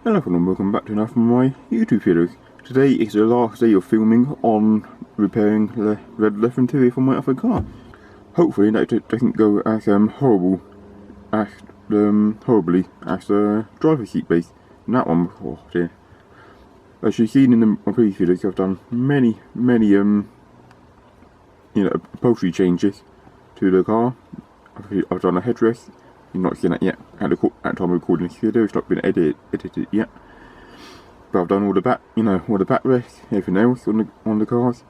Hello everyone and welcome back to another of my YouTube videos. Today is the last day of filming on repairing the red leather interior for my other car. Hopefully that doesn't go as horribly as the driver's seat base in that one before. Dear. As you've seen in my previous videos, I've done many upholstery changes to the car. I've done a headrest. You've not seen that yet at the time of recording this video. It's not been edited yet. But I've done all the backrests, everything else on the cars.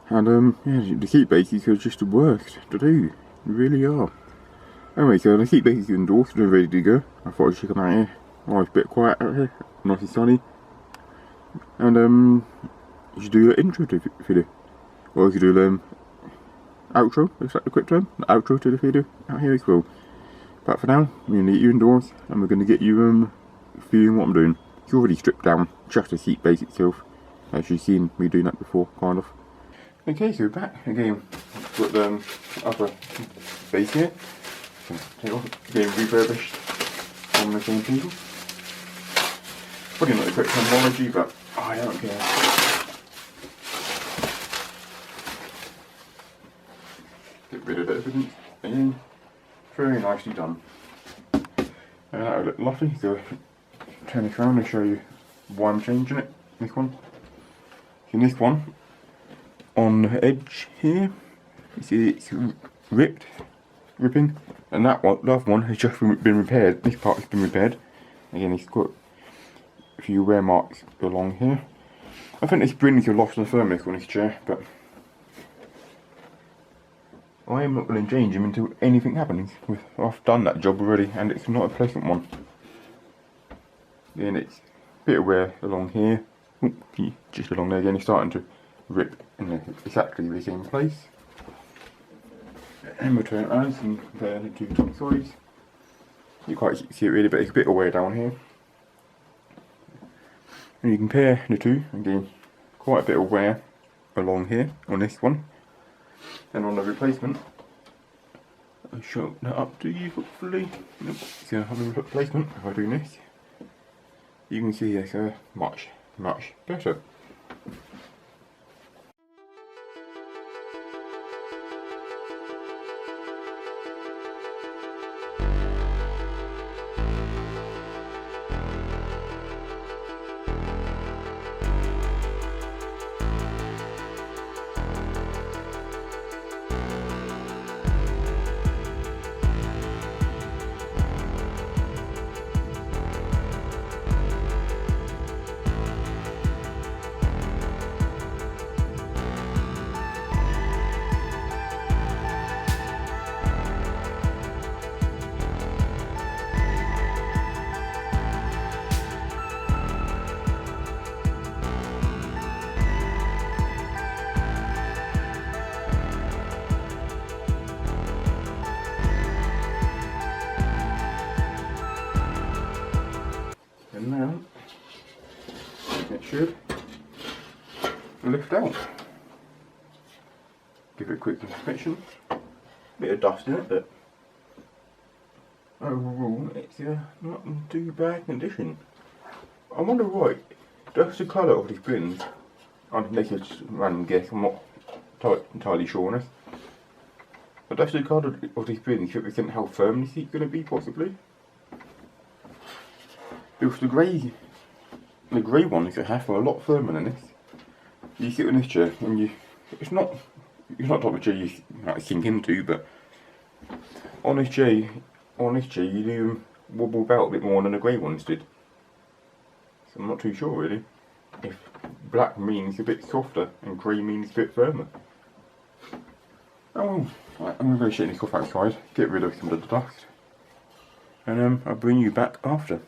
And yeah, the seat bases are just the worst to do. They really are. Anyway, so the seat bases are endorsed, they're ready to go. I thought I should come out here. Oh, it's a bit quiet out here, nice and sunny. And you should do an intro to the video. Or you could do outro, is that the quick term? The outro to the video out here as well. But for now, we're going to get you indoors and we're going to get you feeling what I'm doing. It's already stripped down, just the seat base itself. As you've seen me doing that before, kind of. Okay, so we're back again. Got the upper base here. Take off, getting refurbished from the same people. Probably not the correct terminology, but I don't care. Get rid of everything. And very nicely done. And that would look lovely. So turn this around and show you why I'm changing it. This one. In this one, on the edge here, you see it's ripping, and that one, the other one, has just been repaired. This part has been repaired. Again, it's got a few wear marks along here. I think this brings a loss of thermic on this chair, but I am not going to change him until anything happens. I've done that job already and it's not a pleasant one. Then it's a bit of wear along here. Ooh, just along there again, it's starting to rip in exactly the same place. And we'll turn it around so you can compare the two top sides. You can't see it really, but it's a bit of wear down here. And you compare the two, again, quite a bit of wear along here on this one. And on the replacement, I'll show that up to you hopefully. So on the replacement, if I do this, you can see it's much better. And now it should lift out. Give it a quick inspection. Bit of dust in it, but overall it's not in too bad condition. I wonder why. That's the colour of these bins. I'm making a random guess, I'm not entirely sure on this. But that's the colour of these bins to represent how firm the seat's going to be, possibly. Because the grey ones are a lot firmer than this. You sit in this chair and it's not the type of chair you like sink into, but on this chair you do wobble about a bit more than the grey ones did. So I'm not too sure really if black means a bit softer and grey means a bit firmer. Oh, right, I'm going to go shake this off outside, get rid of some of the dust, and I'll bring you back after.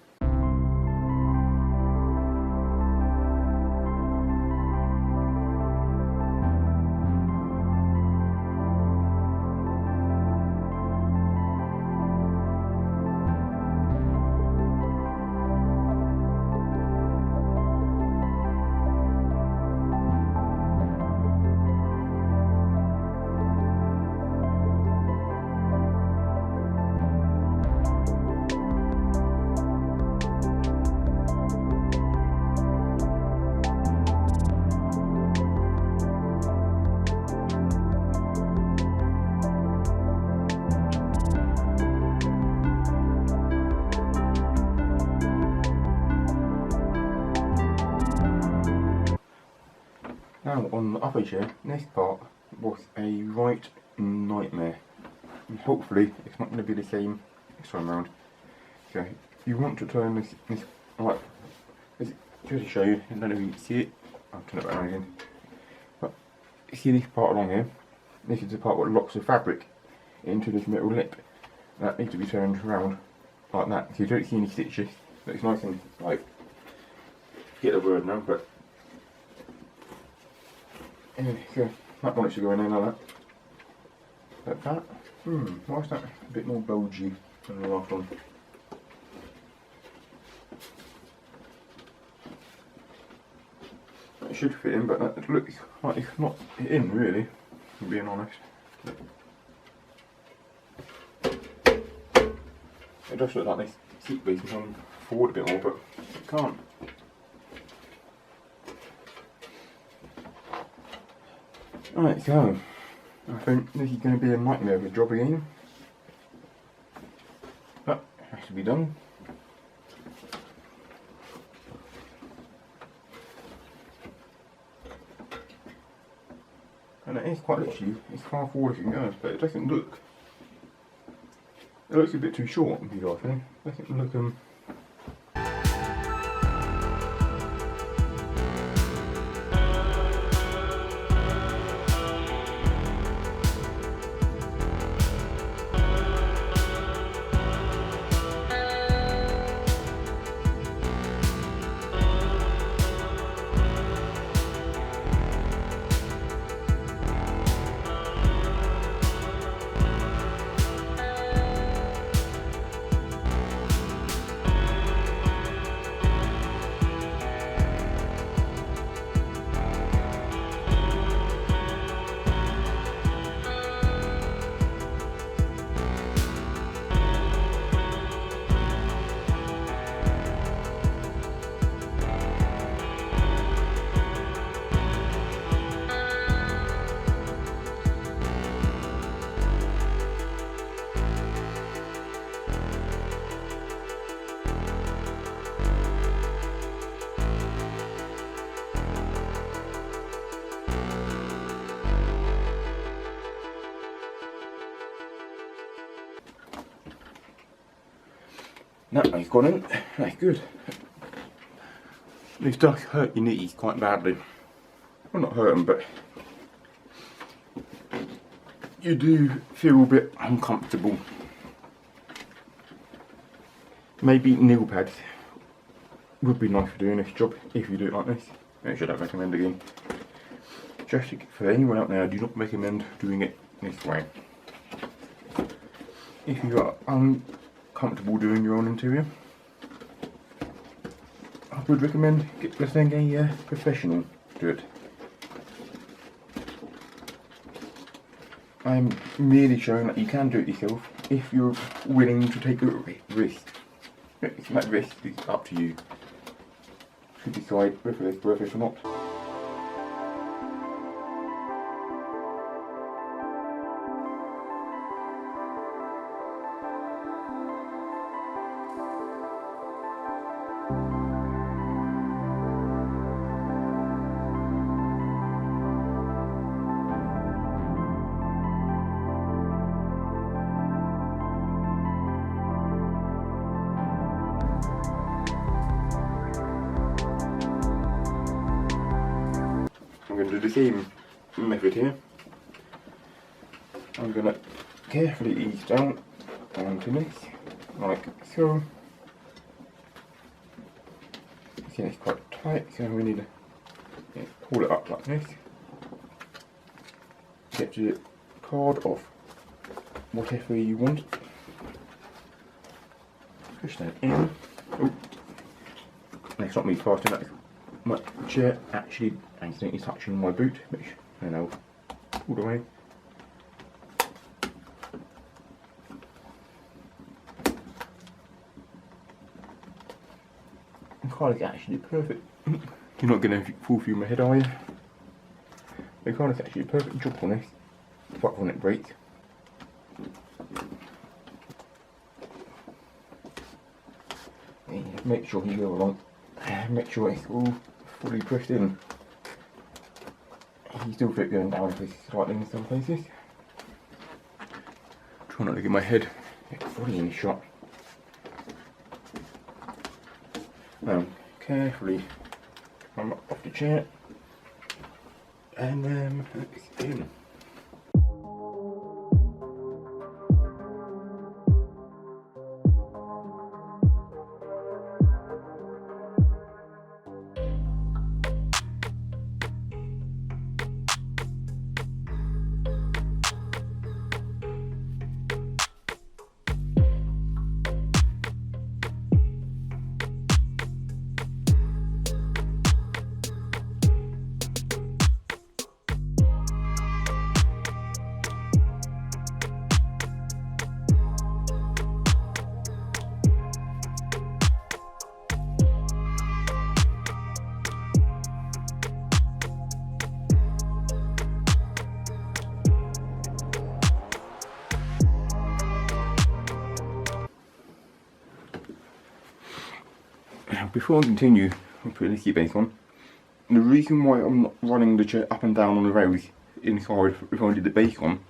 Now on the upper chair, this part was a right nightmare. And hopefully it's not going to be the same this time around. So you want to turn this right, just to show you, I don't know if you can see it, I'll turn it back around again. But see this part along here, this is the part that locks the fabric into this metal lip. That needs to be turned around like that, so you don't see any stitches. It's nice and like, get the word now, but anyway, so that one should go in there like that. Like that. Why is that a bit more bulgy than the last one? It should fit in, but that looks like it's not in really, being honest. It does look like this seat base can come forward a bit more, but it can't. Right, so I think this is going to be a nightmare of a job again, but it has to be done. And it is quite literally as far forward as it goes, but it doesn't look. It looks a bit too short, I think. It doesn't look that one's gone in, that's good. This does hurt your knees quite badly. Well, not hurt them, but you do feel a bit uncomfortable. Maybe knee pads would be nice for doing this job if you do it like this. Which I don't recommend again. Just for anyone out there, I do not recommend doing it this way. If you are uncomfortable doing your own interior, I would recommend getting a professional to do it. I'm merely showing that you can do it yourself if you're willing to take a risk. That risk is up to you to decide whether it's worth it or not. I'm going to do the same method here. I'm going to carefully ease down onto this, like so. See, it's quite tight, so we need to pull it up like this. Get your card off whatever you want. Push that in. Oh, that's not me fasting, that's my chair actually accidentally touching my boot, which I know all the way. The card is actually perfect. You're not going to fall through my head, are you? The card is actually a perfect job on this, apart when it breaks. Make sure you go along, make sure it's all fully pressed in. You still feel it going down slightly in some places. Try not to get my head fully in shot. Carefully climb up off the chair and it's in. Before I continue, I'll put the key base on. The reason why I'm not running the chair up and down on the rails inside if I did the base on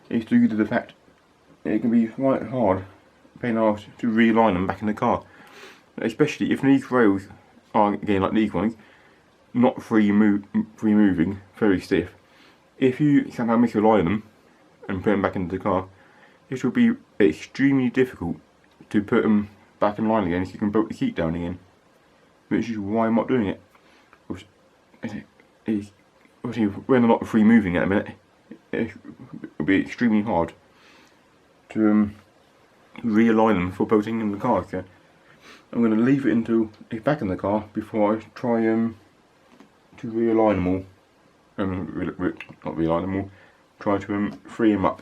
is due to the fact it can be quite hard being asked to realign them back in the car. Especially if these rails are, again like these ones, not free moving, very stiff. If you somehow misalign them and put them back into the car, this will be extremely difficult to put them back in line again so you can bolt the seat down again. Which is why I'm not doing it. Obviously, when a lot of free moving at a minute, it will be extremely hard to realign them for bolting in the car. So I'm going to leave it until it's back in the car before I try to realign them all. Not realign them all. Try to free them up.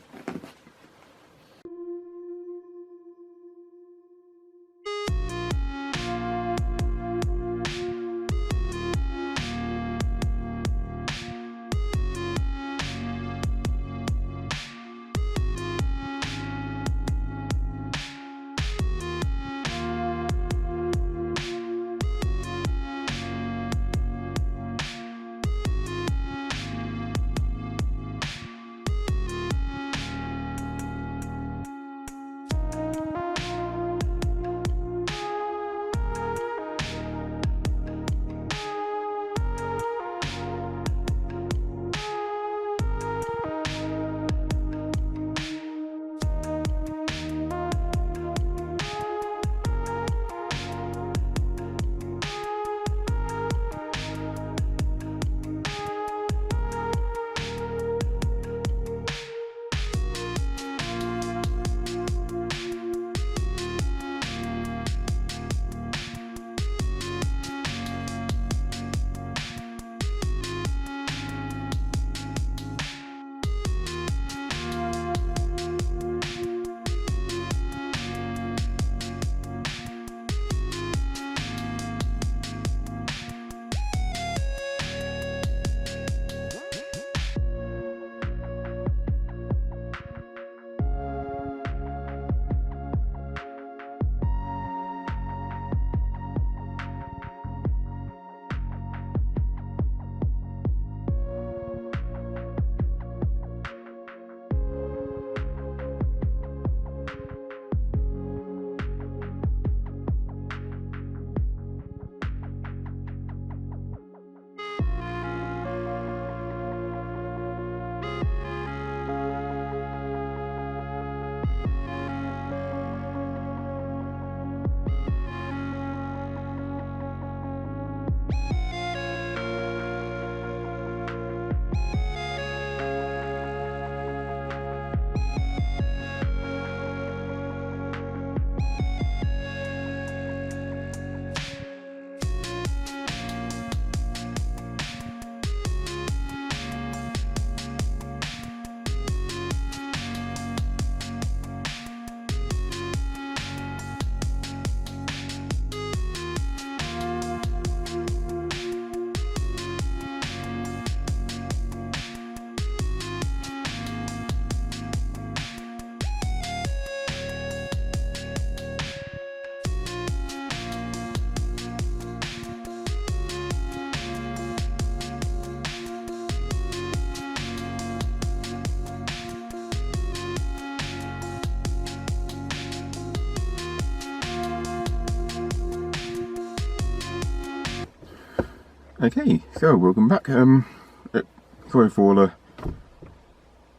Okay, so welcome back. Sorry for the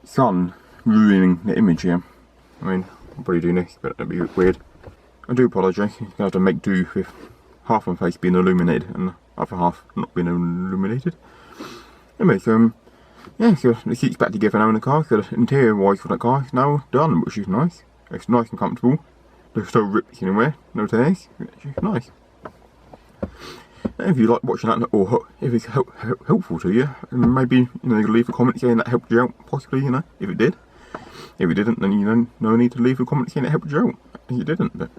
sun ruining the image here. I mean, I'll probably do this, but that'd be weird. I do apologise. You're gonna have to make do with half my face being illuminated and the other half not being illuminated. Anyway, so yeah, so the seat's back together now in the car. So the interior wise for that car is now done, which is nice. It's nice and comfortable. There's no rips anywhere, no tears, which is nice. And if you like watching that, or if it's helpful to you, maybe leave a comment saying that helped you out, possibly, if it did. If it didn't, then no need to leave a comment saying it helped you out. If you didn't, but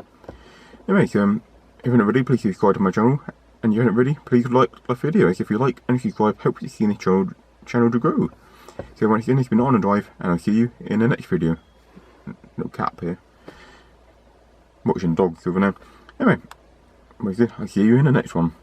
anyway, so if you're not ready, please subscribe to my channel, and if you're not ready, please like the videos. If you like and subscribe, helps you see the channel to grow. So once again, it's been On a Drive, and I'll see you in the next video. Little cat here, watching dogs over now. Anyway, I'll see you in the next one.